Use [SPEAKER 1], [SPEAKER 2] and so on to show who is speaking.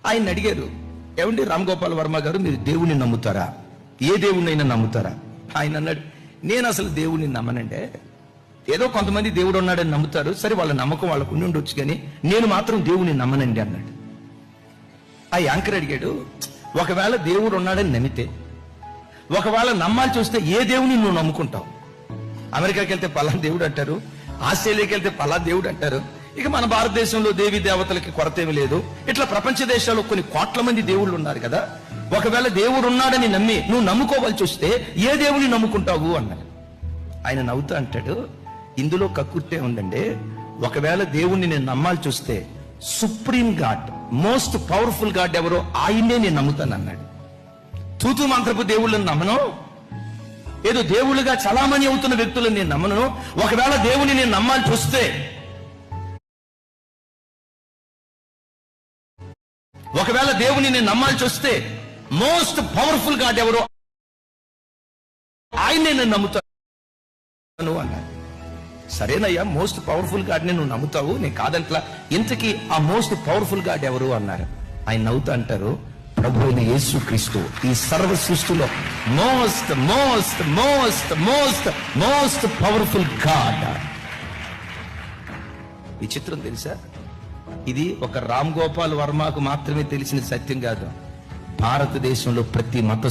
[SPEAKER 1] ఆయన అడిగారు, ఏమండి రామ్ గోపాల్ వర్మ గారు, మీరు దేవుణ్ణి నమ్ముతారా? ఏ దేవుణ్ణైనా నమ్ముతారా? ఆయన అన్నాడు, నేను అసలు దేవుణ్ణి నమ్మనంటే. ఏదో కొంతమంది దేవుడు ఉన్నాడని నమ్ముతారు, సరే వాళ్ళ నమ్మకం వాళ్ళకు ఉండి ఉండొచ్చు, కానీ నేను మాత్రం దేవుణ్ణి నమ్మనండి అన్నాడు. ఆ యాంకర్ అడిగాడు, ఒకవేళ దేవుడు ఉన్నాడని నమ్మితే, ఒకవేళ నమ్మాల్సి వస్తే ఏ దేవుని నువ్వు నమ్ముకుంటావు? అమెరికాకి వెళ్తే పలానా దేవుడు అంటారు, ఆస్ట్రేలియాకి వెళ్తే పలానా దేవుడు అంటారు, ఇక మన భారతదేశంలో దేవీ దేవతలకి కొరత ఏమి లేదు. ఇట్లా ప్రపంచ దేశాల్లో కొన్ని కోట్ల మంది దేవుళ్ళు ఉన్నారు కదా, ఒకవేళ దేవుడు ఉన్నాడని నమ్మి నువ్వు నమ్ముకోవాల్సి వస్తే ఏ దేవుని నమ్ముకుంటావు అన్నాడు. ఆయన నవ్వుతూ అంటాడు, ఇందులో కక్కుర్తే ఉందండి. ఒకవేళ దేవుణ్ణి నేను నమ్మాల్సి వస్తే supreme God, most powerful God ఎవరో ఆయన్నే నేను నమ్ముతాను అన్నాడు. తూతు మంత్రపు దేవుళ్ళని నమ్మను, ఏదో దేవుళ్ళుగా చలామణి అవుతున్న వ్యక్తులను నేను నమ్మను. ఒకవేళ దేవుని నేను నమ్మాల్సి వస్తే, ఒకవేళ దేవుని నేను నమ్మాల్సి వస్తే మోస్ట్ పవర్ఫుల్ గాడ్ ఎవరో ఆయన్నే నేను నమ్ముతాను అన్నాడు. సరేనయ్యా, మోస్ట్ పవర్ఫుల్ గాడ్ నువ్వు నమ్ముతావు, నేను కాదంట్లా, ఇంతకీ ఆ మోస్ట్ పవర్ఫుల్ గాడ్ ఎవరు అన్నారు. ఆయన నవ్వుతూ అంటారు, ప్రభు అయిన యేసు క్రీస్తు ఈ సర్వ సృష్టిలో most most most most most powerful God. విచిత్రం తెలుసా, ఇది ఒక రామ్ గోపాల్ వర్మకు మాత్రమే తెలిసిన సత్యం కాదు. భారతదేశంలో ప్రతి మత